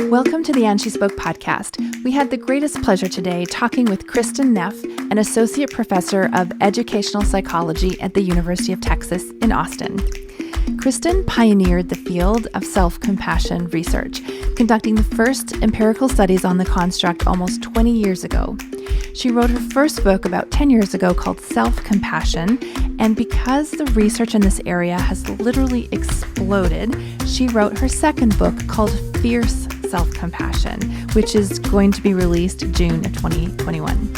Welcome to the And She Spoke podcast. We had the greatest pleasure today talking with Kristin Neff, an associate professor of educational psychology at the University of Texas in Austin. Kristin pioneered the field of self-compassion research, conducting the first empirical studies on the construct almost 20 years ago. She wrote her first book about 10 years ago called SelfCompassion, and because the research in this area has literally exploded, she wrote her second book called Fierce Self-Compassion, which is going to be released June of 2021.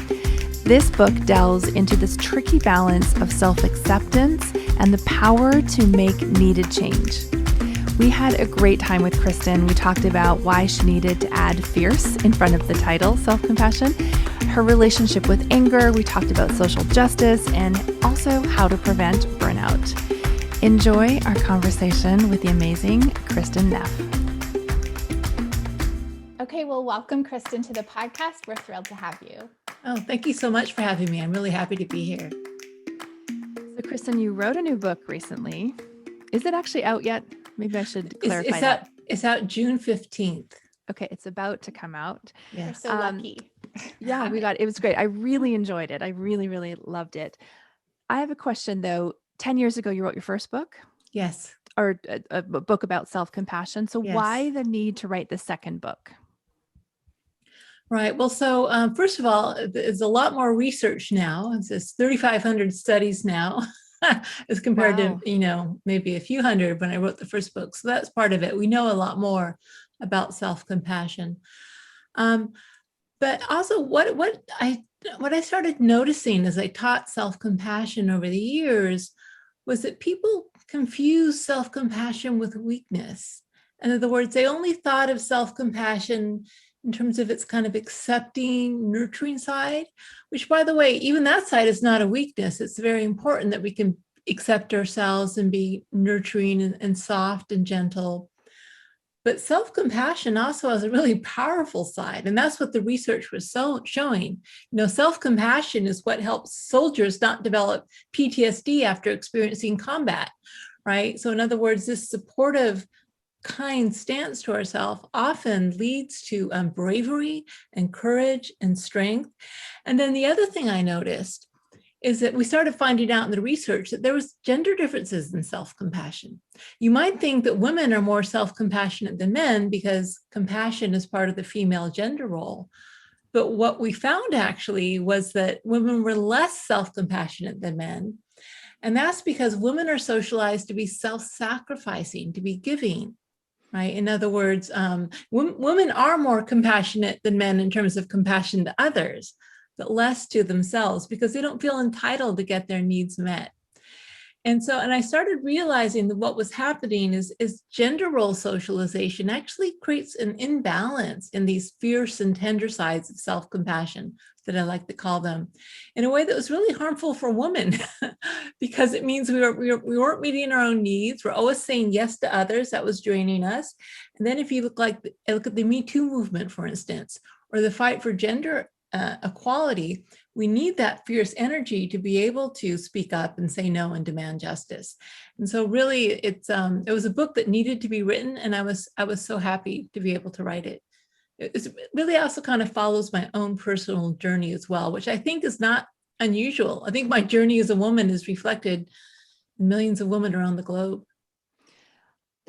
This book delves into this tricky balance of self-acceptance and the power to make needed change. We had a great time with Kristin. We talked about why she needed to add fierce in front of the title, Self-Compassion, her relationship with anger. We talked about social justice and also how to prevent burnout. Enjoy our conversation with the amazing Kristin Neff. Okay, well, welcome, Kristin, to the podcast. We're thrilled to have you. Oh, thank you so much for having me. I'm really happy to be here. So, Kristin, you wrote a new book recently. Is it actually out yet? Maybe I should clarify that. It's out June 15th. Okay, it's about to come out. Yeah. We're so lucky. Yeah, it was great. I really enjoyed it. I really, really loved it. I have a question, though. 10 years ago, you wrote your first book? Yes. Or a book about self-compassion. So Yes. Why the need to write the second book? Right. Well, so first of all, there's a lot more research now. It's 3,500 studies now as compared to, maybe a few hundred when I wrote the first book. So that's part of it. We know a lot more about self-compassion. But also what I started noticing as I taught self-compassion over the years was that people confuse self-compassion with weakness. In other words, they only thought of self-compassion in terms of its kind of accepting, nurturing side, which, by the way, even that side is not a weakness. It's very important that we can accept ourselves and be nurturing and soft and gentle. But self-compassion also has a really powerful side. And that's what the research was showing. Self-compassion is what helps soldiers not develop PTSD after experiencing combat, right? So in other words, this supportive, kind stance to ourselves often leads to bravery and courage and strength. And then the other thing I noticed is that we started finding out in the research that there was gender differences in self-compassion. You might think that women are more self-compassionate than men because compassion is part of the female gender role. But what we found actually was that women were less self-compassionate than men. And that's because women are socialized to be self-sacrificing, to be giving. Right. In other words, women are more compassionate than men in terms of compassion to others, but less to themselves because they don't feel entitled to get their needs met. And I started realizing that what was happening is gender role socialization actually creates an imbalance in these fierce and tender sides of self-compassion that I like to call them, in a way that was really harmful for women because it means we weren't meeting our own needs. We're always saying yes to others. That was draining us. And then if you look at the MeToo movement, for instance, or the fight for gender equality, we need that fierce energy to be able to speak up and say no and demand justice. And so really it was a book that needed to be written, and I was so happy to be able to write it. It really also kind of follows my own personal journey as well, which I think is not unusual. I think my journey as a woman is reflected in millions of women around the globe.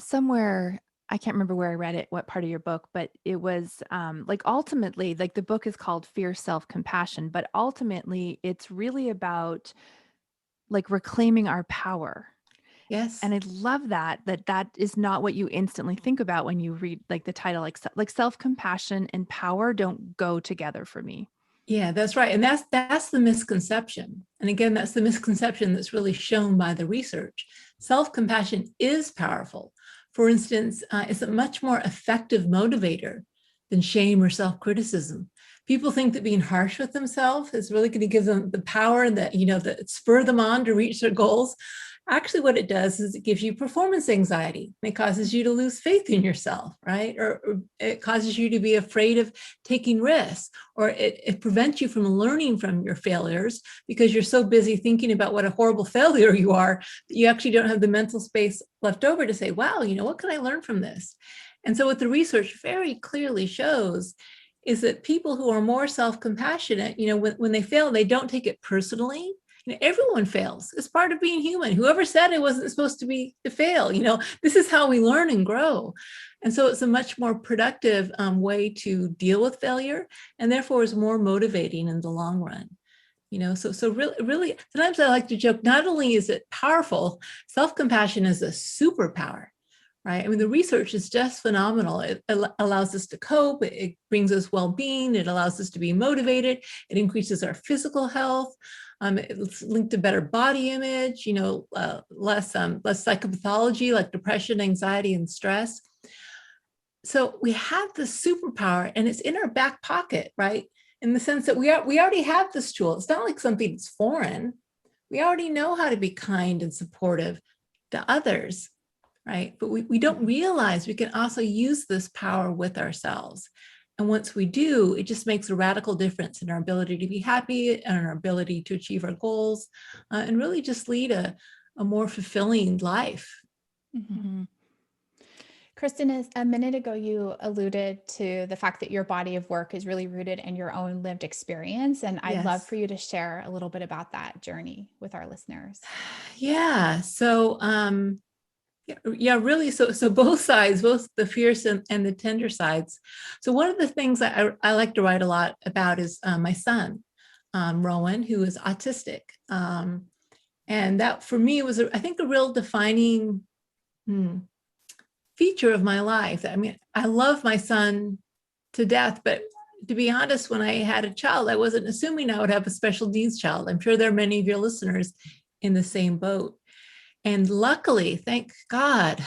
Somewhere, I can't remember where I read it, what part of your book, but it was ultimately, the book is called Fierce Self-Compassion, but ultimately it's really about reclaiming our power. Yes. And I love that is not what you instantly think about when you read the title, like self-compassion and power don't go together for me. Yeah, that's right. And that's the misconception. And again, that's the misconception that's really shown by the research. Self-compassion is powerful. For instance, it's a much more effective motivator than shame or self-criticism. People think that being harsh with themselves is really going to give them the power that spur them on to reach their goals. Actually, what it does is it gives you performance anxiety. It causes you to lose faith in yourself, right? Or it causes you to be afraid of taking risks, or it prevents you from learning from your failures because you're so busy thinking about what a horrible failure you are that you actually don't have the mental space left over to say, wow, what can I learn from this? And so what the research very clearly shows is that people who are more self-compassionate, when they fail, they don't take it personally. Everyone fails. It's part of being human. Whoever said it wasn't supposed to fail, this is how we learn and grow. And so it's a much more productive way to deal with failure, and therefore is more motivating in the long run. So really, sometimes I like to joke, not only is it powerful, self-compassion is a superpower. Right? I mean, the research is just phenomenal. It allows us to cope. It brings us well-being. It allows us to be motivated. It increases our physical health. It's linked to better body image, less psychopathology like depression, anxiety, and stress. So we have this superpower, and it's in our back pocket, right? In the sense that we already have this tool. It's not like something that's foreign. We already know how to be kind and supportive to others. Right? But we don't realize we can also use this power with ourselves. And once we do, it just makes a radical difference in our ability to be happy and our ability to achieve our goals and really just lead a more fulfilling life. Mm-hmm. Kristin, a minute ago, you alluded to the fact that your body of work is really rooted in your own lived experience. And I'd love for you to share a little bit about that journey with our listeners. Yeah. So, really. So both sides, both the fierce and the tender sides. So one of the things I like to write a lot about is my son, Rowan, who is autistic. And that for me was, I think, a real defining feature of my life. I mean, I love my son to death, but to be honest, when I had a child, I wasn't assuming I would have a special needs child. I'm sure there are many of your listeners in the same boat. And luckily, thank God,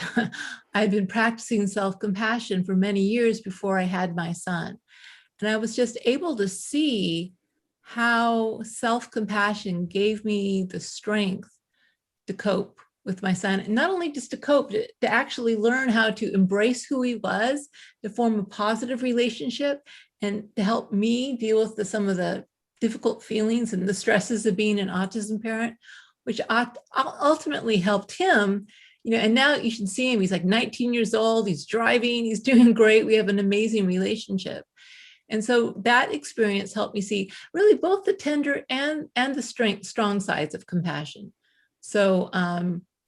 I'd been practicing self-compassion for many years before I had my son. And I was just able to see how self-compassion gave me the strength to cope with my son. And not only just to cope, to actually learn how to embrace who he was, to form a positive relationship, and to help me deal with some of the difficult feelings and the stresses of being an autism parent, which ultimately helped him, and now you should see him. He's like 19 years old. He's driving. He's doing great. We have an amazing relationship. And so that experience helped me see really both the tender and the strong sides of compassion. So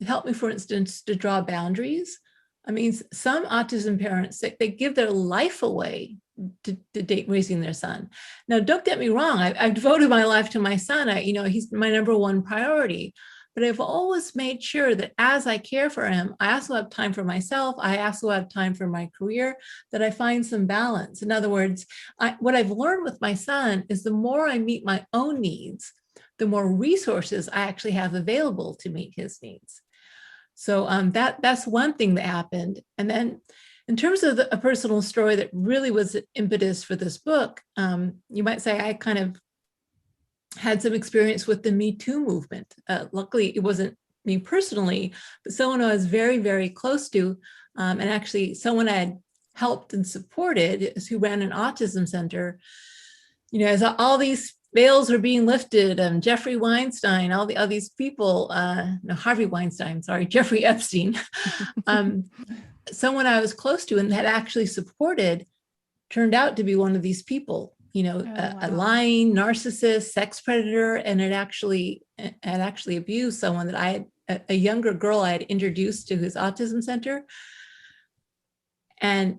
it helped me, for instance, to draw boundaries. I mean, some autism parents, they give their life away to raising their son. Now, don't get me wrong. I've devoted my life to my son. He's my number one priority. But I've always made sure that as I care for him, I also have time for myself. I also have time for my career, that I find some balance. In other words, what I've learned with my son is the more I meet my own needs, the more resources I actually have available to meet his needs. So that's one thing that happened. And then in terms of a personal story that really was the impetus for this book, you might say I kind of had some experience with the MeToo movement. Luckily, it wasn't me personally, but someone I was very, very close to, and actually someone I had helped and supported, who ran an autism center. As all these veils were being lifted, Jeffrey Weinstein, all these people, Harvey Weinstein, sorry, Jeffrey Epstein, someone I was close to and had actually supported turned out to be one of these people, a lying narcissist, sex predator, and had actually abused someone that a younger girl I had introduced to his autism center. And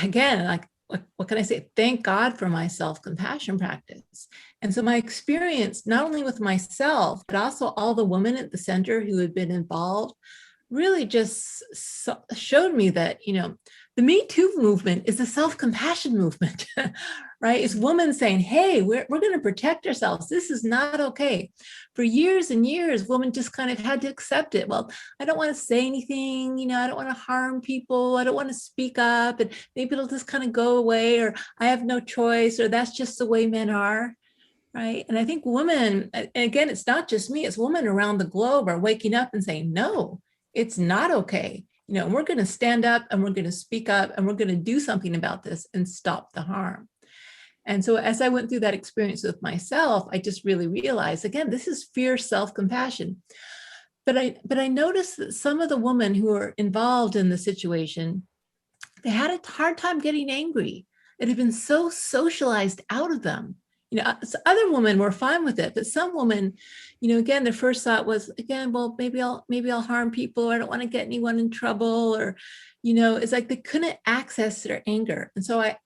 again, like, what can I say? Thank God for my self-compassion practice. And so my experience, not only with myself, but also all the women at the center who had been involved, really just showed me that, the Me Too movement is a self-compassion movement, right? It's women saying, hey, we're going to protect ourselves. This is not okay. For years and years, women just kind of had to accept it. Well, I don't want to say anything, I don't want to harm people. I don't want to speak up, and maybe it'll just kind of go away, or I have no choice, or that's just the way men are, right? And I think women, and again, it's not just me, it's women around the globe are waking up and saying, no, it's not okay. We're going to stand up and we're going to speak up and we're going to do something about this and stop the harm. And so as I went through that experience with myself, I just really realized, again, this is fierce self-compassion. But I noticed that some of the women who were involved in the situation, they had a hard time getting angry. It had been so socialized out of them. Other women were fine with it, but some women, again, their first thought was, again, well, maybe I'll harm people, or I don't want to get anyone in trouble, or, it's like they couldn't access their anger. And so I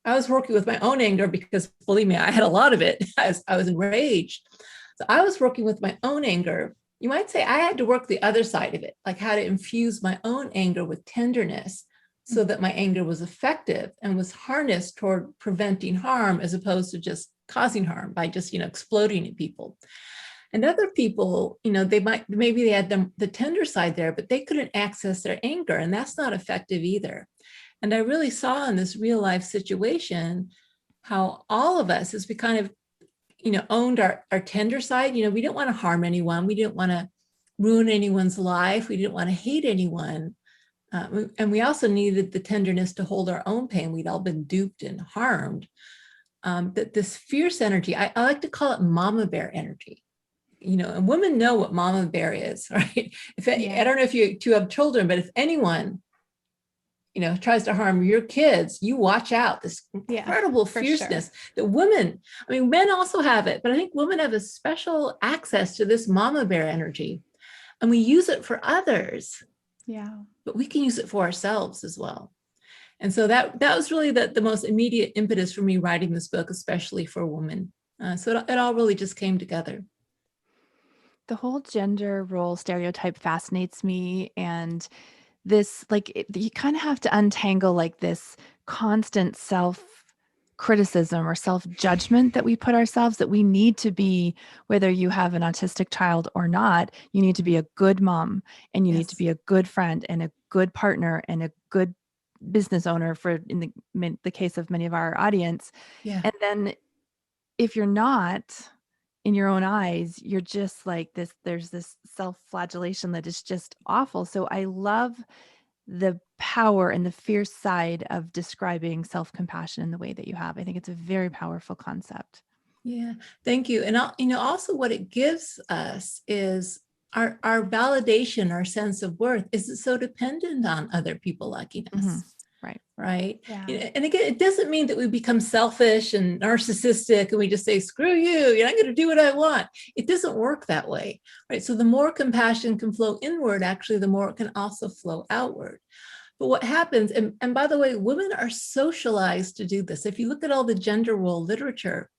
was working with my own anger, because believe me, I had a lot of it. I was enraged. So I was working with my own anger. You might say I had to work the other side of it, like how to infuse my own anger with tenderness, so that my anger was effective and was harnessed toward preventing harm, as opposed to just causing harm by just, exploding at people. And other people, maybe they had the tender side there, but they couldn't access their anger, and that's not effective either. And I really saw in this real life situation how all of us, as we kind of, owned our tender side, we didn't want to harm anyone. We didn't want to ruin anyone's life. We didn't want to hate anyone. And we also needed the tenderness to hold our own pain. We'd all been duped and harmed. That this fierce energy, I like to call it mama bear energy. And women know what mama bear is, right? I don't know if you two have children, but if anyone, tries to harm your kids, you watch out. This incredible fierceness that women, men also have it, but I think women have a special access to this mama bear energy, and we use it for others. Yeah. But we can use it for ourselves as well. And so that was really the most immediate impetus for me writing this book, especially for women. So it all really just came together. The whole gender role stereotype fascinates me. And this, you kind of have to untangle this constant self-criticism or self-judgment that we put ourselves, that we need to be, whether you have an autistic child or not, you need to be a good mom, and you need to be a good friend and a good partner and a good business owner, for in the case of many of our audience. Yeah. And then if you're not, in your own eyes, you're just like this, there's this self-flagellation that is just awful. So I love the power and the fierce side of describing self-compassion in the way that you have. I think it's a very powerful concept. Yeah, thank you. And also what it gives us is our validation, our sense of worth is so dependent on other people liking us. Mm-hmm. Right. Yeah. And again, it doesn't mean that we become selfish and narcissistic and we just say, screw you, you're not going to do what I want. It doesn't work that way. Right. So the more compassion can flow inward, actually, the more it can also flow outward. But what happens, and by the way, women are socialized to do this. If you look at all the gender role literature,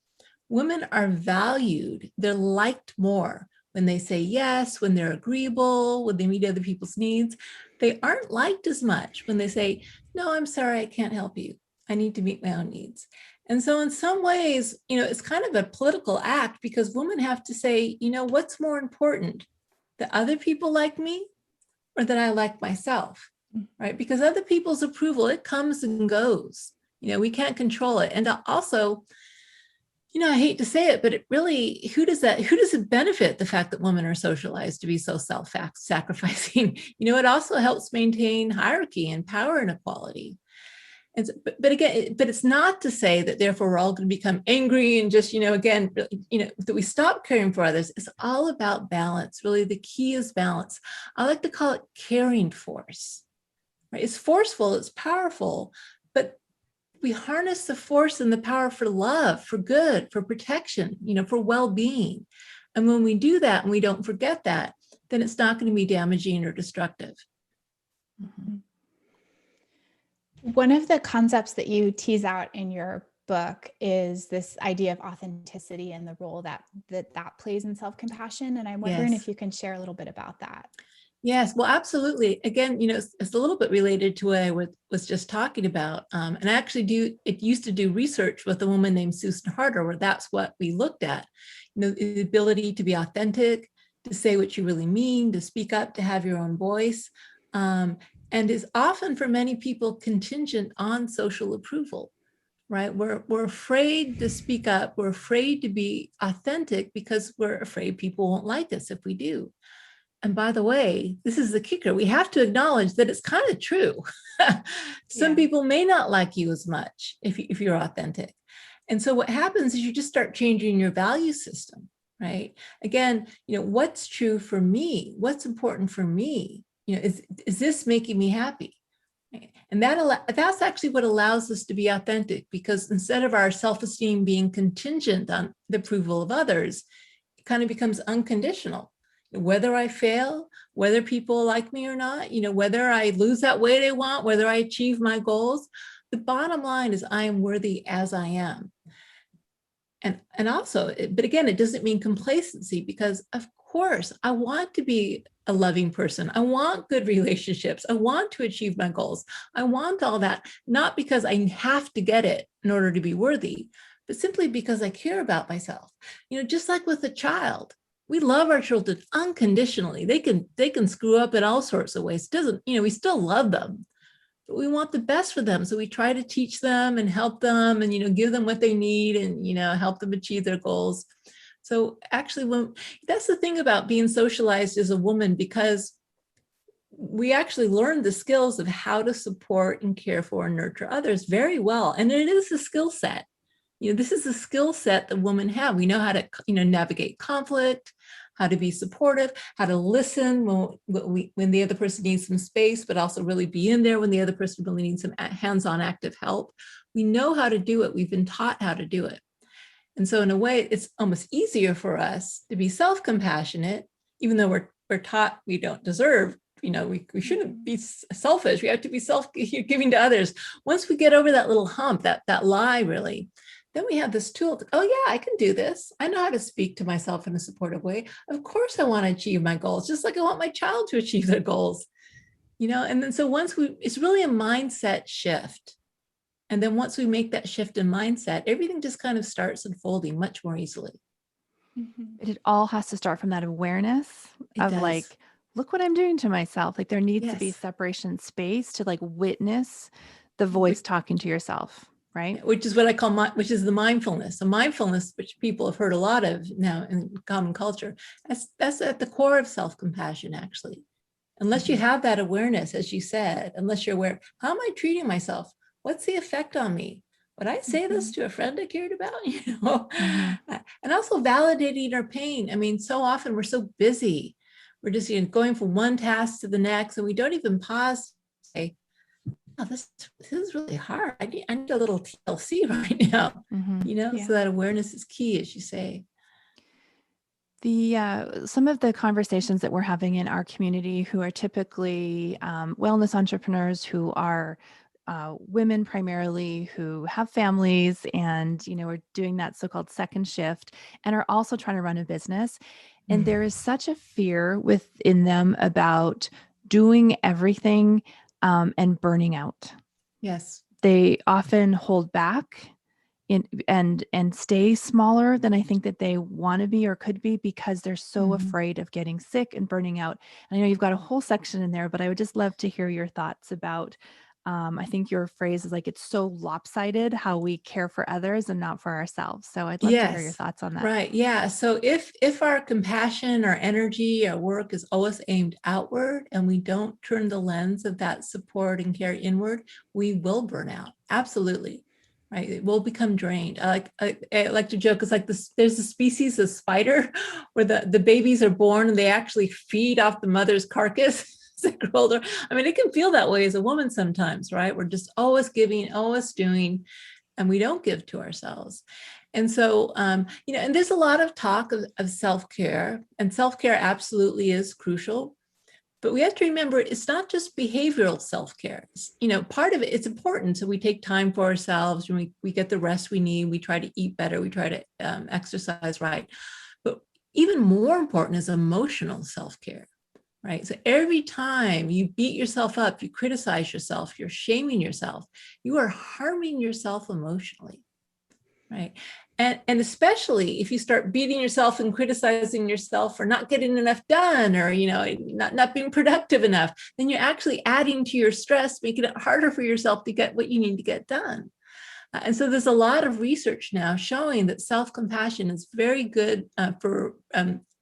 women are valued. They're liked more when they say yes, when they're agreeable, when they meet other people's needs. They aren't liked as much when they say, no, I'm sorry, I can't help you. I need to meet my own needs. And so in some ways, it's kind of a political act, because women have to say, what's more important, that other people like me or that I like myself, right? Because other people's approval, it comes and goes. We can't control it. And also, I hate to say it, but it really, who does it benefit, the fact that women are socialized to be so self-sacrificing? It also helps maintain hierarchy and power inequality. And but again, but it's not to say that therefore we're all going to become angry and just, again, that we stop caring for others. It's all about balance. Really, the key is balance. I like to call it caring force, right? It's forceful, it's powerful, but we harness the force and the power for love, for good, for protection, for well-being. And when we do that and we don't forget that, then it's not going to be damaging or destructive. Mm-hmm. One of the concepts that you tease out in your book is this idea of authenticity and the role that plays in self-compassion. And I'm wondering if you can share a little bit about that. Yes, well, absolutely. Again, it's a little bit related to what I was just talking about. And I actually used to do research with a woman named Susan Harder, where that's what we looked at. The ability to be authentic, to say what you really mean, to speak up, to have your own voice, and is often for many people contingent on social approval, right? We're afraid to speak up. We're afraid to be authentic because we're afraid people won't like us if we do. And by the way, this is the kicker. We have to acknowledge that it's kind of true. Some people may not like you as much if you're authentic. And so what happens is you just start changing your value system, right? Again, what's true for me? What's important for me? Is this making me happy? And that's actually what allows us to be authentic, because instead of our self-esteem being contingent on the approval of others, it kind of becomes unconditional. Whether I fail, whether people like me or not, whether I lose that weight I want, whether I achieve my goals, the bottom line is I am worthy as I am. And also, but again, it doesn't mean complacency, because of course I want to be a loving person. I want good relationships. I want to achieve my goals. I want all that, not because I have to get it in order to be worthy, but simply because I care about myself. Just like with a child, we love our children unconditionally. They can screw up in all sorts of ways. We still love them, but we want the best for them. So we try to teach them and help them and, give them what they need and, help them achieve their goals. So actually, that's the thing about being socialized as a woman, because we actually learn the skills of how to support and care for and nurture others very well. And it is a skill set. This is a skill set that women have. We know how to, navigate conflict, how to be supportive, how to listen when the other person needs some space, but also really be in there when the other person really needs some hands-on active help. We know how to do it. We've been taught how to do it. And so in a way, it's almost easier for us to be self-compassionate, even though we're taught we don't deserve, we shouldn't be selfish. We have to be self-giving to others. Once we get over that little hump, that lie really, then we have this tool to, oh yeah, I can do this. I know how to speak to myself in a supportive way. Of course I want to achieve my goals, just like I want my child to achieve their goals, and then so it's really a mindset shift. And then once we make that shift in mindset, everything just kind of starts unfolding much more easily. Mm-hmm. It all has to start from that awareness of like, look what I'm doing to myself. Like there needs to be separation space to like witness the voice talking to yourself, right? Which is what I call which is the mindfulness. The mindfulness, which people have heard a lot of now in common culture, that's at the core of self-compassion, actually. Unless you have that awareness, as you said, unless you're aware, how am I treating myself? What's the effect on me? Would I say this to a friend I cared about? And also validating our pain. I mean, so often we're so busy. We're just going from one task to the next, and we don't even pause to say, oh, this is really hard. I need a little TLC right now. So that awareness is key, as you say. Some of the conversations that we're having in our community, who are typically wellness entrepreneurs, who are women primarily, who have families and, are doing that so-called second shift and are also trying to run a business. And there is such a fear within them about doing everything and burning out. Yes. They often hold back and stay smaller than I think that they want to be or could be, because they're so afraid of getting sick and burning out. And I know you've got a whole section in there, but I would just love to hear your thoughts about, I think your phrase is like, it's so lopsided how we care for others and not for ourselves. So I'd love to hear your thoughts on that. Right. Yeah. So if our compassion, our energy, our work is always aimed outward, and we don't turn the lens of that support and care inward, we will burn out. Absolutely. Right. It will become drained. I like to joke, it's like there's a species of spider where the babies are born and they actually feed off the mother's carcass. Older. I mean, it can feel that way as a woman sometimes, right? We're just always giving, always doing, and we don't give to ourselves. And so, and there's a lot of talk of self-care, and self-care absolutely is crucial. But we have to remember, it's not just behavioral self-care. Part of it, it's important. So we take time for ourselves, and we get the rest we need. We try to eat better. We try to exercise right. But even more important is emotional self-care. Right. So every time you beat yourself up, you criticize yourself, you're shaming yourself, you are harming yourself emotionally. Right. And especially if you start beating yourself and criticizing yourself for not getting enough done, or, not being productive enough, then you're actually adding to your stress, making it harder for yourself to get what you need to get done. And so there's a lot of research now showing that self-compassion is very good for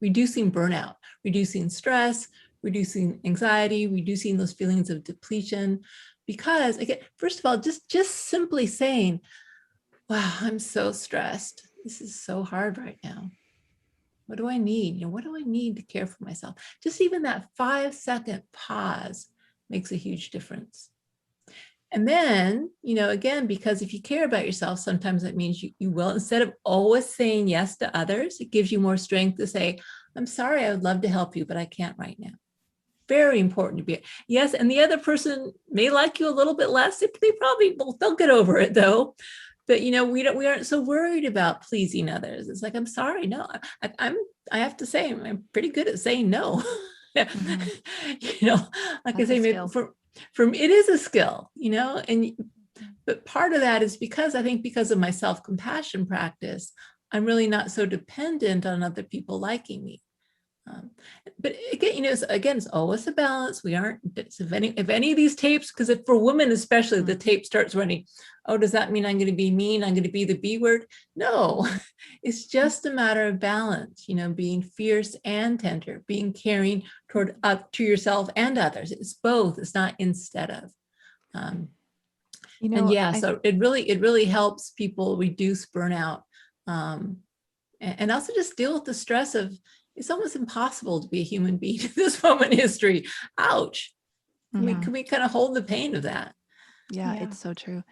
reducing burnout, reducing stress, reducing anxiety, reducing those feelings of depletion. Because again, first of all, just simply saying, wow, I'm so stressed. This is so hard right now. What do I need? What do I need to care for myself? Just even that 5-second pause makes a huge difference. And then, again, because if you care about yourself, sometimes that means you will, instead of always saying yes to others, it gives you more strength to say, I'm sorry, I would love to help you, but I can't right now. Very important to be, yes. And the other person may like you a little bit less. They probably, they'll get over it though. But, we aren't so worried about pleasing others. It's like, I'm sorry, no, I have to say, I'm pretty good at saying no. Mm-hmm. Like that's I say, maybe for it is a skill, but part of that is because of my self-compassion practice, I'm really not so dependent on other people liking me. But again, it's always a balance. We aren't, if any of these tapes, because for women especially, the tape starts running, oh, does that mean I'm going to be mean? I'm going to be the B word? No, it's just a matter of balance, being fierce and tender, being caring toward up to yourself and others. It's both. It's not instead of. So it really helps people reduce burnout, and also just deal with the stress of, it's almost impossible to be a human being in this moment in history. Ouch. Can we kind of hold the pain of that? Yeah, it's so true.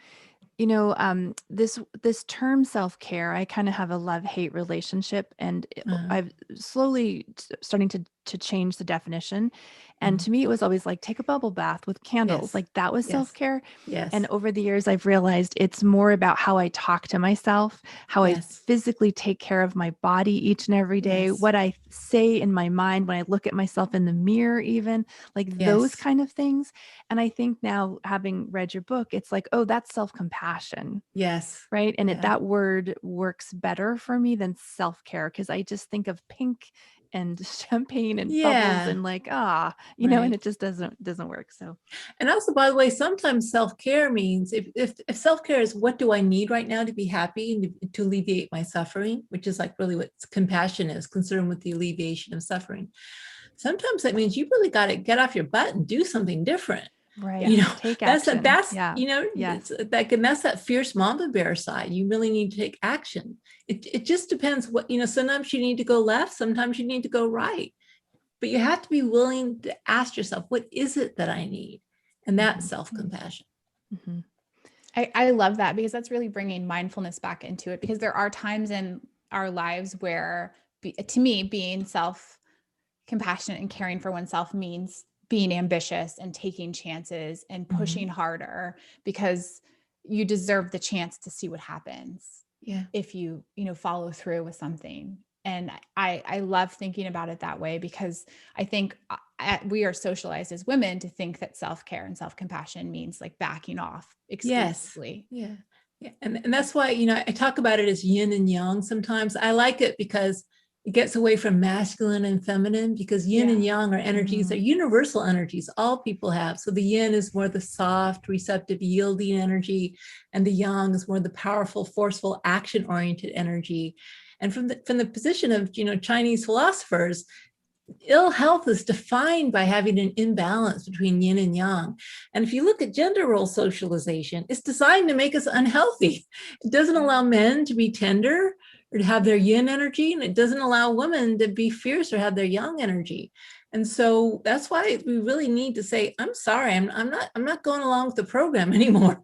This term self-care, I kind of have a love-hate relationship, and I've slowly starting to change the definition. And to me, it was always like, take a bubble bath with candles. Yes. Like that was self-care. Yes. And over the years, I've realized it's more about how I talk to myself, how I physically take care of my body each and every day, what I say in my mind when I look at myself in the mirror, even like those kind of things. And I think now, having read your book, it's like, oh, that's self-compassion. Yes. Right. And that word works better for me than self-care, because I just think of pink and champagne and bubbles and like, and it just doesn't work. So, and also, by the way, sometimes self-care means if self-care is, what do I need right now to be happy and to alleviate my suffering, which is like really what compassion is, concerned with the alleviation of suffering. Sometimes that means you really got to get off your butt and do something different. Right. Take action. That's that's that fierce mama bear side. You really need to take action. It just depends what, sometimes you need to go left, sometimes you need to go right, but you have to be willing to ask yourself, what is it that I need? And that's self-compassion. Mm-hmm. I love that, because that's really bringing mindfulness back into it, because there are times in our lives where, to me, being self-compassionate and caring for oneself means being ambitious and taking chances and pushing harder, because you deserve the chance to see what happens if you follow through with something. And I love thinking about it that way, because I think we are socialized as women to think that self-care and self-compassion means like backing off exclusively. Yeah. And that's why, I talk about it as yin and yang sometimes. I like it because it gets away from masculine and feminine, because yin and yang are energies, they're universal energies all people have. So the yin is more the soft, receptive, yielding energy, and the yang is more the powerful, forceful, action-oriented energy. And from the position of, Chinese philosophers, ill health is defined by having an imbalance between yin and yang. And if you look at gender role socialization, it's designed to make us unhealthy. It doesn't allow men to be tender or to have their yin energy, and it doesn't allow women to be fierce or have their yang energy. And so that's why we really need to say, I'm sorry, I'm not going along with the program anymore.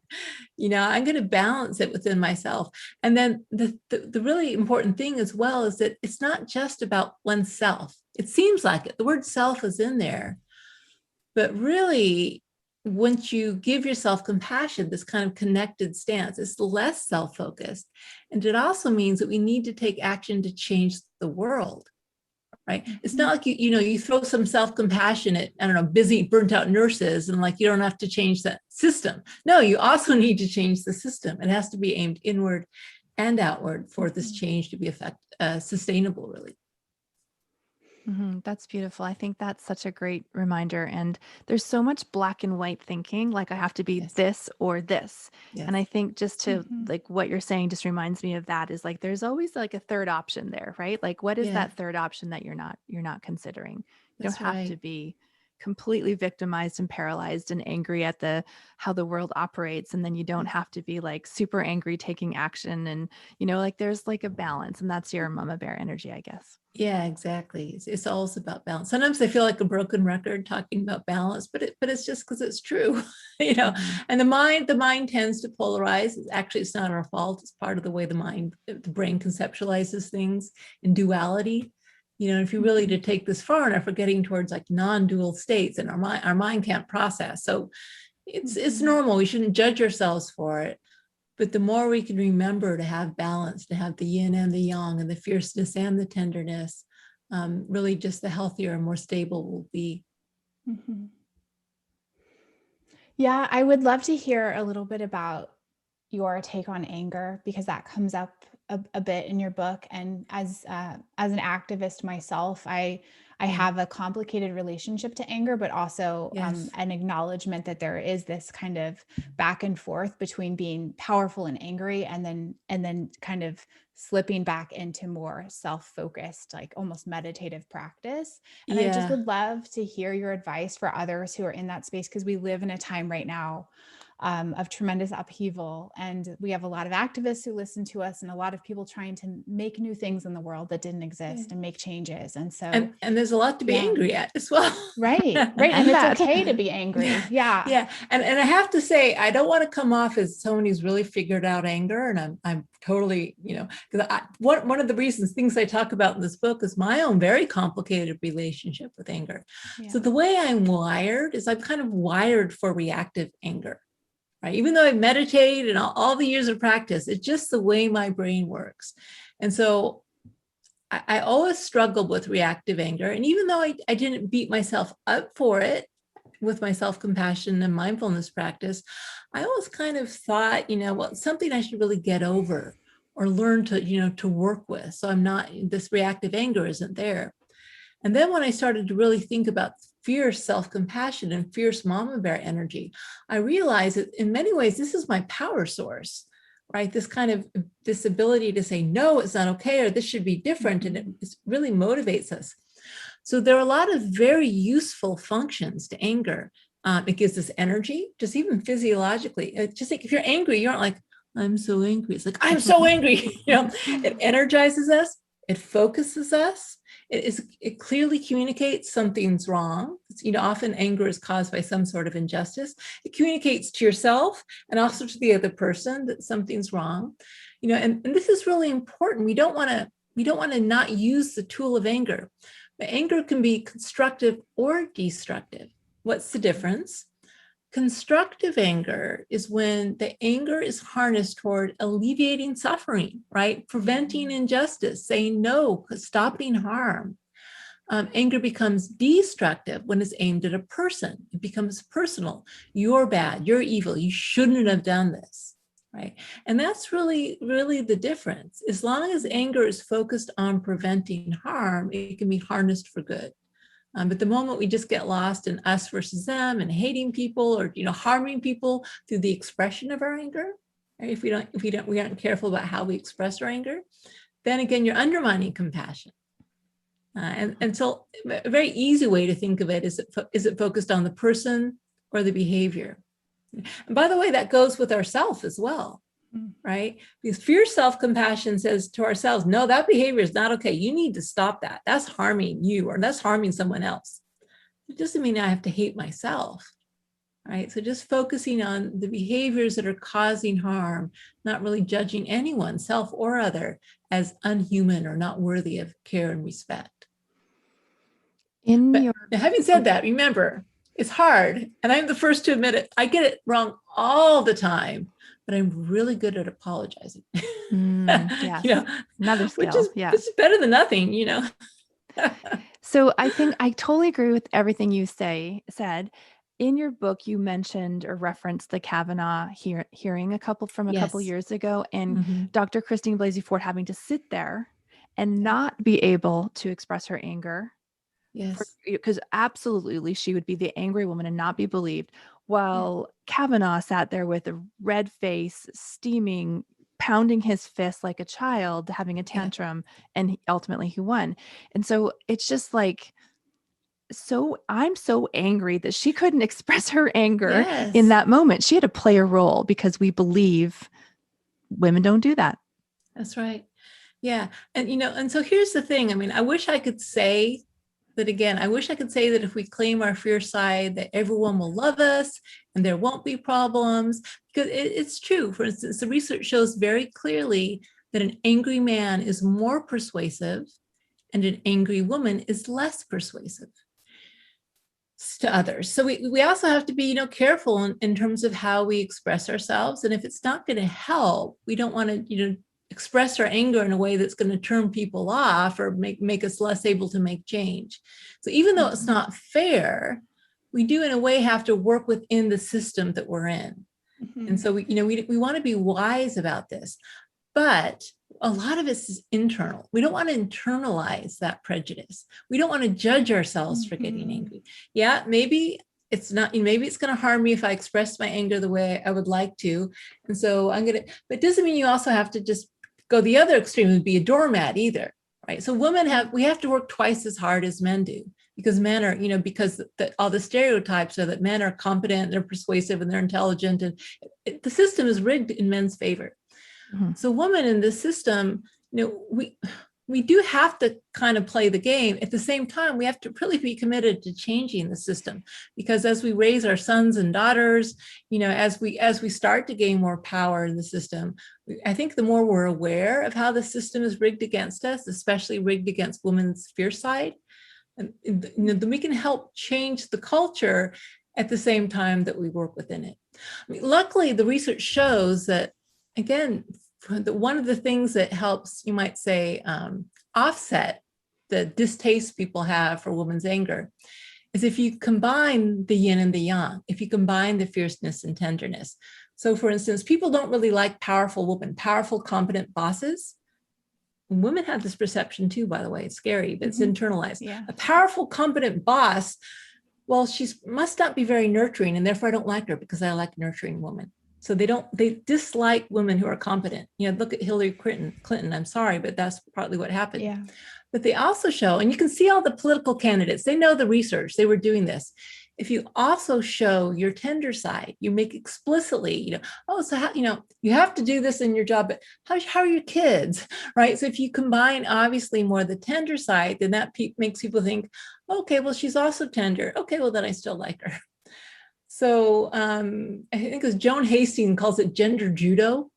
I'm going to balance it within myself. And then the really important thing as well is that it's not just about oneself. It seems like it. The word self is in there, but really, once you give yourself compassion, this kind of connected stance, it's less self-focused. And it also means that we need to take action to change the world. Right. It's not like you throw some self-compassion at, I don't know, busy, burnt out nurses, and like you don't have to change that system. No, you also need to change the system. It has to be aimed inward and outward for this change to be sustainable, really. That's beautiful. I think that's such a great reminder. And there's so much black and white thinking, like I have to be this or this. And I think just to like what you're saying just reminds me of that, is like there's always like a third option there, right? Like what is that third option that you're not considering? You don't have to be completely victimized and paralyzed and angry at how the world operates. And then you don't have to be like super angry taking action. And, like there's like a balance, and that's your mama bear energy, I guess. Yeah, exactly. It's always about balance. Sometimes I feel like a broken record talking about balance, but it's just because it's true, and the mind tends to polarize. Actually, it's not our fault. It's part of the way the brain conceptualizes things in duality. If you really to take this far enough, we're getting towards like non-dual states, and our mind can't process. So it's normal. We shouldn't judge ourselves for it. But the more we can remember to have balance, to have the yin and the yang, and the fierceness and the tenderness, really just the healthier and more stable we'll be. Mm-hmm. Yeah, I would love to hear a little bit about your take on anger, because that comes up a bit in your book. And as an activist myself, I have a complicated relationship to anger, but also an acknowledgement that there is this kind of back and forth between being powerful and angry, and then kind of slipping back into more self-focused, like almost meditative practice. And I just would love to hear your advice for others who are in that space, because we live in a time right now of tremendous upheaval. And we have a lot of activists who listen to us, and a lot of people trying to make new things in the world that didn't exist and make changes. And so, and there's a lot to be angry at as well. Right. And it's okay to be angry. Yeah. And I have to say, I don't want to come off as someone who's really figured out anger. And I'm totally, because one of the things I talk about in this book is my own very complicated relationship with anger. Yeah. So the way I'm wired is I'm kind of wired for reactive anger. Right? Even though I meditate and all the years of practice, it's just the way my brain works. And so I always struggled with reactive anger. And even though I didn't beat myself up for it with my self-compassion and mindfulness practice, I always kind of thought, it's something I should really get over or learn to work with. So I'm not, this reactive anger isn't there. And then when I started to really think about fierce self-compassion and fierce mama bear energy, I realized that in many ways, this is my power source, right? This ability to say, no, it's not okay, or this should be different. And it really motivates us. So there are a lot of very useful functions to anger. It gives us energy, just even physiologically. Just like if you're angry, you aren't like, I'm so angry. It's like, I'm so angry. It energizes us. It focuses us. It clearly communicates something's wrong. Often anger is caused by some sort of injustice. It communicates to yourself and also to the other person that something's wrong. And this is really important. We don't want to not use the tool of anger. But anger can be constructive or destructive. What's the difference? Constructive anger is when the anger is harnessed toward alleviating suffering, right? Preventing injustice, saying no, stopping harm. Anger becomes destructive when it's aimed at a person. It becomes personal. You're bad, you're evil, you shouldn't have done this, right? And that's really, really the difference. As long as anger is focused on preventing harm, it can be harnessed for good. But the moment we just get lost in us versus them and hating people or harming people through the expression of our anger, right? If we aren't careful about how we express our anger, then again you're undermining compassion. And so a very easy way to think of it is it focused on the person or the behavior? And by the way, that goes with ourself as well. Right? Because fierce self-compassion says to ourselves, no, that behavior is not okay. You need to stop that. That's harming you or that's harming someone else. It doesn't mean I have to hate myself. Right? So just focusing on the behaviors that are causing harm, not really judging anyone, self or other, as unhuman or not worthy of care and respect. Now, having said that, remember, it's hard. And I'm the first to admit it. I get it wrong all the time. But I'm really good at apologizing. Yes. Another skill. Which is better than nothing, So I think I totally agree with everything you said. In your book, you mentioned or referenced the Kavanaugh hearing a couple years ago, and Dr. Kristin Blasey Ford having to sit there and not be able to express her anger. Yes. Because absolutely she would be the angry woman and not be believed. While Kavanaugh sat there with a red face, steaming, pounding his fist like a child, having a tantrum, and ultimately he won. And so it's just like, I'm so angry that she couldn't express her anger Yes. in that moment. She had to play a role because we believe women don't do that. That's right. Yeah. And, and so here's the thing. I mean, I wish I could say that again. I wish I could say that if we claim our fierce side, that everyone will love us and there won't be problems, because it's true. For instance, the research shows very clearly that an angry man is more persuasive and an angry woman is less persuasive to others. So we also have to be, careful in terms of how we express ourselves. And if it's not going to help, we don't want to, express our anger in a way that's going to turn people off or make us less able to make change. So even though it's not fair, we do in a way have to work within the system that we're in. Mm-hmm. And so we want to be wise about this, but a lot of it is internal. We don't want to internalize that prejudice. We don't want to judge ourselves for getting angry. Yeah, maybe it's not, maybe it's going to harm me if I express my anger the way I would like to. And so but it doesn't mean you also have to just go the other extreme and be a doormat either, right? So we have to work twice as hard as men do, because men are, because all the stereotypes are that men are competent, they're persuasive, and they're intelligent, and the system is rigged in men's favor. Mm-hmm. So women in this system, we do have to kind of play the game. At the same time, we have to really be committed to changing the system, because as we raise our sons and daughters, as we start to gain more power in the system, I think the more we're aware of how the system is rigged against us, especially rigged against women's fierce side, and then we can help change the culture at the same time that we work within it. I mean, luckily, the research shows that, again, one of the things that helps, you might say, offset the distaste people have for women's anger is if you combine the yin and the yang, if you combine the fierceness and tenderness. So for instance, people don't really like powerful women, powerful, competent bosses. And women have this perception too, by the way. It's scary, but it's internalized. Yeah. A powerful, competent boss, well, she must not be very nurturing, and therefore I don't like her because I like nurturing women. So they dislike women who are competent. Look at Hillary Clinton. I'm sorry, but that's partly what happened. Yeah. But they also show, and you can see all the political candidates, they know the research, they were doing this. If you also show your tender side, you make explicitly, so how, you have to do this in your job, but how are your kids, right? So if you combine obviously more the tender side, then that makes people think, okay, well, she's also tender. Okay, well, then I still like her. So I think it was Joan Hastings calls it gender judo.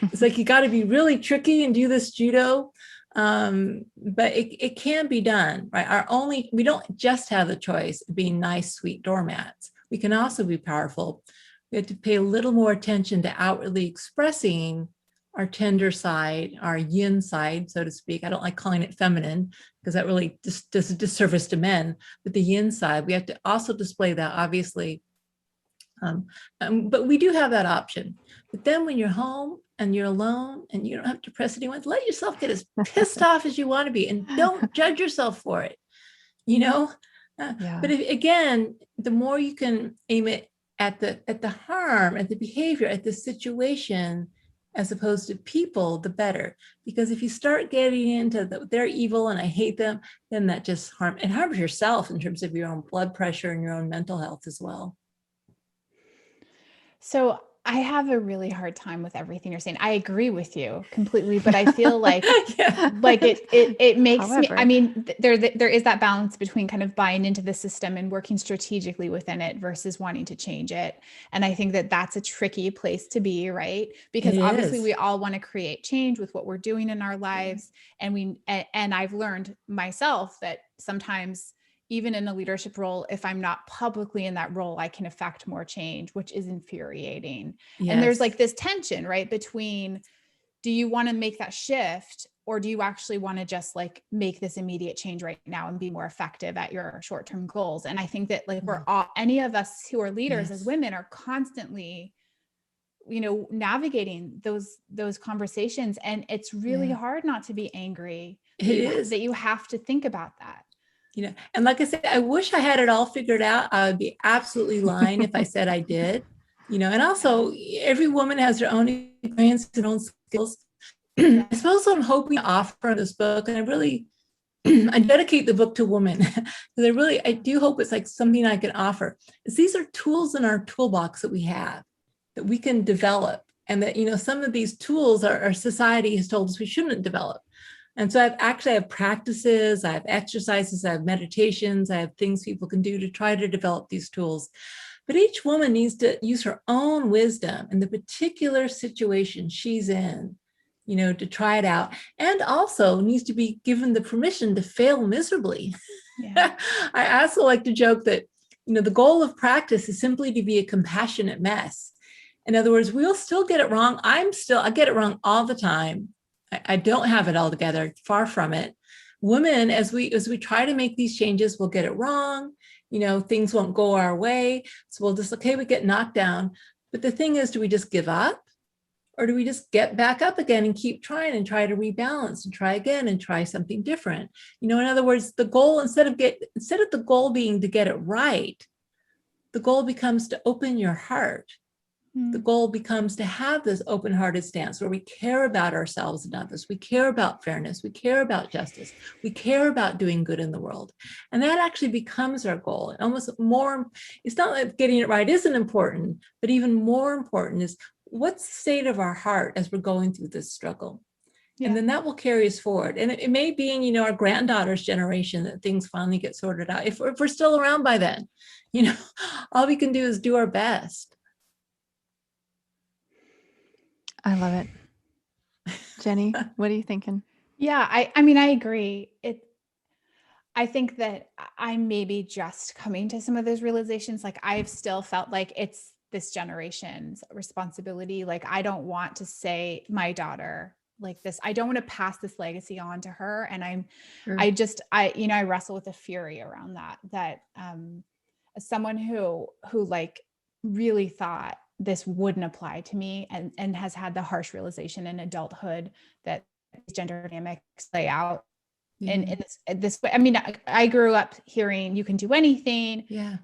It's like, you got to be really tricky and do this judo. But it can be done, right? We don't just have the choice of being nice, sweet doormats. We can also be powerful. We have to pay a little more attention to outwardly expressing our tender side, our yin side, so to speak. I don't like calling it feminine because that really just does a disservice to men. But the yin side, we have to also display that, obviously. But we do have that option. But then when you're home and you're alone and you don't have to press anyone, let yourself get as pissed off as you want to be, and don't judge yourself for it, Yeah. But again, the more you can aim it at the harm, at the behavior, at the situation, as opposed to people, the better. Because if you start getting into they're evil and I hate them, then that just harms yourself in terms of your own blood pressure and your own mental health as well. So I have a really hard time with everything you're saying. I agree with you completely, but I feel like, like it makes me, I mean, there is that balance between kind of buying into the system and working strategically within it versus wanting to change it. And I think that that's a tricky place to be, right? Because obviously we all want to create change with what we're doing in our lives. And I've learned myself that sometimes, even in a leadership role, if I'm not publicly in that role, I can affect more change, which is infuriating. Yes. And there's like this tension, right? Between, do you want to make that shift, or do you actually want to just like make this immediate change right now and be more effective at your short-term goals? And I think that like any of us who are leaders as women are constantly, navigating those conversations. And it's really hard not to be angry. That you have to think about that. And like I said, I wish I had it all figured out. I would be absolutely lying if I said I did, and also every woman has her own experience and own skills. I suppose what I'm hoping to offer in this book, and I really I dedicate the book to women because I do hope it's like something I can offer. Is these are tools in our toolbox that we have that we can develop, and that, some of these tools our society has told us we shouldn't develop. And so I have practices, I have exercises, I have meditations, I have things people can do to try to develop these tools. But each woman needs to use her own wisdom in the particular situation she's in, to try it out, and also needs to be given the permission to fail miserably. Yeah. I also like to joke that, the goal of practice is simply to be a compassionate mess. In other words, we'll still get it wrong. I get it wrong all the time. I don't have it all together, far from it. Women, as we try to make these changes, we'll get it wrong. Things won't go our way. So we'll just, we get knocked down. But the thing is, do we just give up? Or do we just get back up again and keep trying and try to rebalance and try again and try something different? In other words, the goal, instead of the goal being to get it right, the goal becomes to open your heart. The goal becomes to have this open-hearted stance where we care about ourselves and others. We care about fairness. We care about justice. We care about doing good in the world. And that actually becomes our goal. And almost more, it's not that getting it right isn't important, but even more important is what's the state of our heart as we're going through this struggle. Yeah. And then that will carry us forward. And it may be in, our granddaughter's generation that things finally get sorted out. If we're still around by then, all we can do is do our best. I love it. Jenny, what are you thinking? Yeah, I mean, I agree. I think that I'm maybe just coming to some of those realizations. Like, I've still felt like it's this generation's responsibility. Like, I don't want to say my daughter like this. I don't want to pass this legacy on to her. And I wrestle with a fury around that, as someone who like really thought this wouldn't apply to me and has had the harsh realization in adulthood that gender dynamics play out in this way. I mean, I grew up hearing you can do anything. Yeah.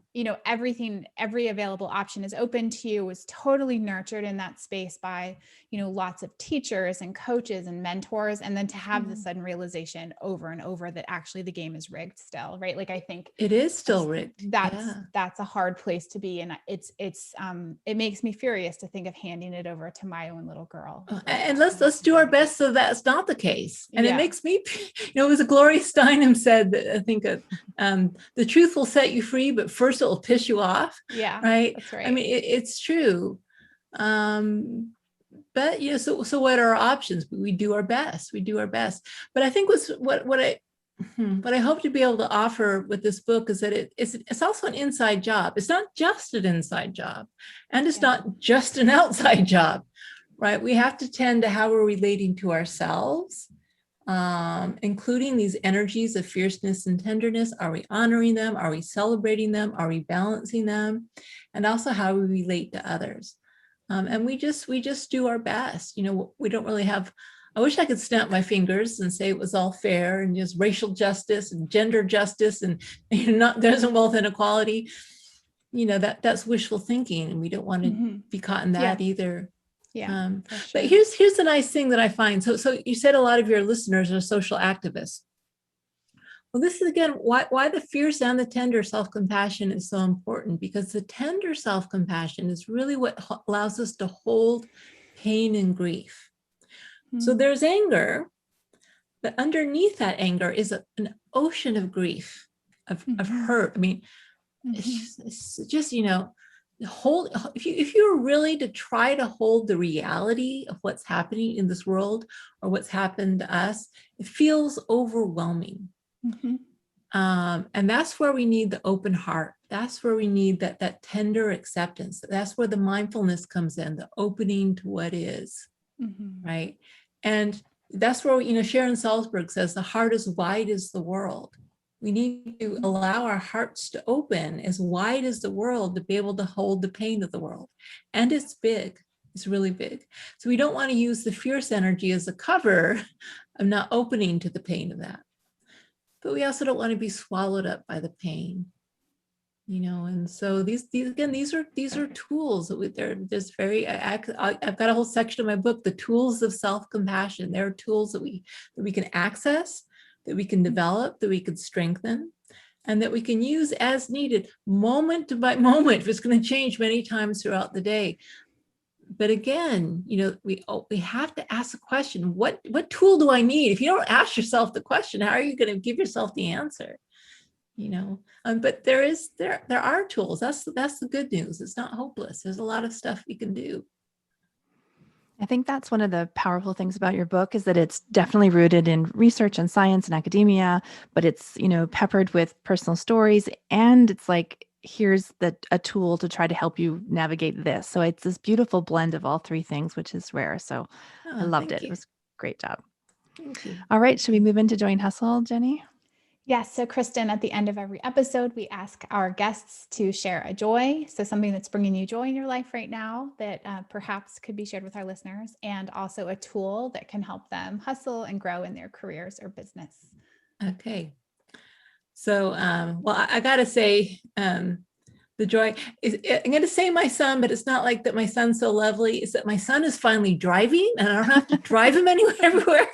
Everything, every available option is open to you, was totally nurtured in that space by, lots of teachers and coaches and mentors. And then to have the sudden realization over and over that actually the game is rigged still, right? Like, I think it is still rigged. That's a hard place to be. And it makes me furious to think of handing it over to my own little girl. And let's do our best so that's not the case. And it makes me, it was Gloria Steinem said that, I think, the truth will set you free, but first it will piss you off. Yeah. Right. That's right. I mean, it's true. But so what are our options? We do our best. But I think what I hope to be able to offer with this book is that it's also an inside job. It's not just an inside job, and it's not just an outside job, right? We have to tend to how we're relating to ourselves, including these energies of fierceness and tenderness. Are we honoring them? Are we celebrating them? Are we balancing them? And also how we relate to others. And we just do our best. We don't really have, I wish I could snap my fingers and say it was all fair and just racial justice and gender justice and there isn't wealth inequality. That's wishful thinking, and we don't want to be caught in that either. Yeah. Sure. But here's the nice thing that I find. So you said a lot of your listeners are social activists. Well, this is again why the fierce and the tender self-compassion is so important, because the tender self-compassion is really what allows us to hold pain and grief. So there's anger, but underneath that anger is an ocean of grief, of hurt. I mean, it's just hold. If you're really to try to hold the reality of what's happening in this world or what's happened to us, it feels overwhelming. And that's where we need the open heart. That's where we need that tender acceptance. That's where the mindfulness comes in, the opening to what is, right? And that's where, Sharon Salzberg says the heart is wide as the world. We need to allow our hearts to open as wide as the world to be able to hold the pain of the world. And it's big. It's really big. So we don't want to use the fierce energy as a cover of not opening to the pain of that. But we also don't want to be swallowed up by the pain, and so these are tools that they're just I've got a whole section of my book, the tools of self-compassion. There are tools that we can access, that we can develop, that we can strengthen, and that we can use as needed, moment by moment, if it's going to change many times throughout the day. But again, we have to ask the question, what tool do I need? If you don't ask yourself the question, how are you going to give yourself the answer? But there are tools. That's the good news. It's not hopeless. There's a lot of stuff you can do. I think that's one of the powerful things about your book is that it's definitely rooted in research and science and academia, but it's, peppered with personal stories. And it's like, here's a tool to try to help you navigate this. So it's this beautiful blend of all three things, which is rare. So I loved it. It was a great job. Thank you. All right. Should we move into Join Hustle, Jenny? Yes. So Kristin, at the end of every episode, we ask our guests to share a joy. So something that's bringing you joy in your life right now that perhaps could be shared with our listeners, and also a tool that can help them hustle and grow in their careers or business. Okay. So, well, I got to say, the joy is, I'm going to say my son, but it's not like that my son's so lovely. It's that my son is finally driving and I don't have to drive him everywhere.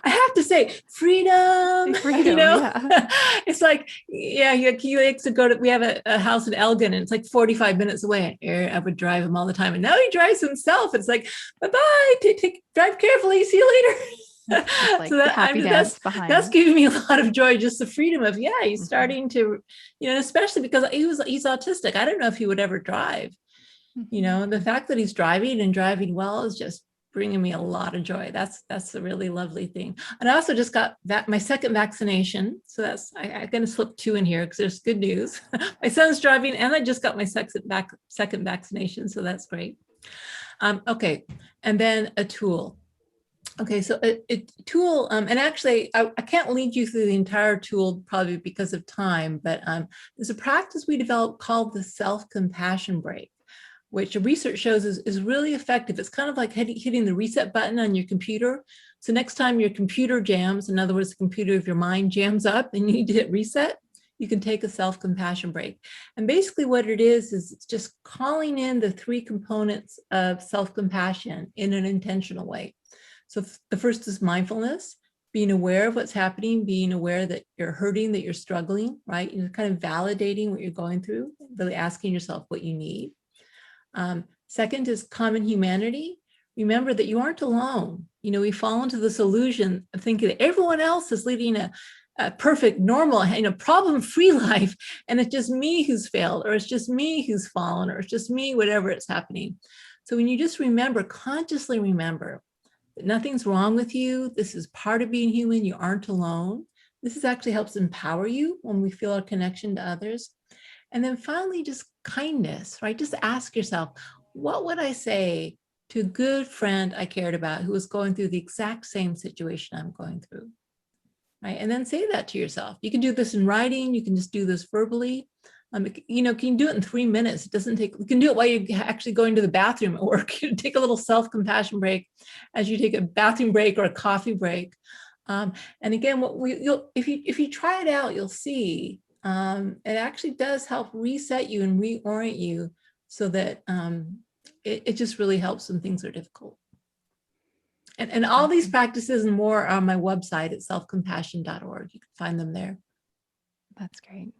I have to say freedom, Yeah. It's like, he likes to go to, we have a house in Elgin and it's like 45 minutes away. And I would drive him all the time. And now he drives himself. It's like, bye-bye, drive carefully. See you later. Like so that's giving me a lot of joy, just the freedom of he's starting to, especially because he's autistic. I don't know if he would ever drive. The fact that he's driving and driving well is just bringing me a lot of joy. That's a really lovely thing. And I also just got my second vaccination, so I'm going to slip 2 in here because there's good news. My son's driving and I just got my second vaccination, so that's great. Okay, and then a tool. Okay, so a tool, and actually, I can't lead you through the entire tool probably because of time, but there's a practice we developed called the SelfCompassion break, which research shows is really effective. It's kind of like hitting the reset button on your computer. So next time your computer jams, in other words, the computer of your mind jams up and you need to hit reset, you can take a self-compassion break. And basically what it is it's just calling in the 3 components of self-compassion in an intentional way. So the first is mindfulness, being aware of what's happening, being aware that you're hurting, that you're struggling, right? You're kind of validating what you're going through, really asking yourself what you need. Second is common humanity. Remember that you aren't alone. We fall into this illusion of thinking that everyone else is leading a perfect, normal, problem-free life, and it's just me who's failed, or it's just me who's fallen, or it's just me, whatever is happening. So when you just consciously remember, nothing's wrong with you. This is part of being human. You aren't alone. This actually helps empower you when we feel our connection to others. And then finally, just kindness, right? Just ask yourself, what would I say to a good friend I cared about who was going through the exact same situation I'm going through, right? And then say that to yourself. You can do this in writing. You can just do this verbally. Can you do it in 3 minutes? It doesn't take, you can do it while you're actually going to the bathroom at work. You take a little self-compassion break as you take a bathroom break or a coffee break. And again, if you try it out, you'll see it actually does help reset you and reorient you so that it just really helps when things are difficult. And all these practices and more are on my website at selfcompassion.org. You can find them there. That's great.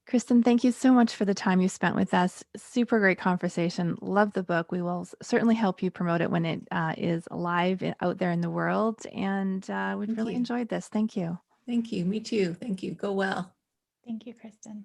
Kristin, thank you so much for the time you spent with us. Super great conversation. Love the book. We will certainly help you promote it when it is live out there in the world. And we've really enjoyed this. Thank you. Thank you. Me too. Thank you. Go well. Thank you, Kristin.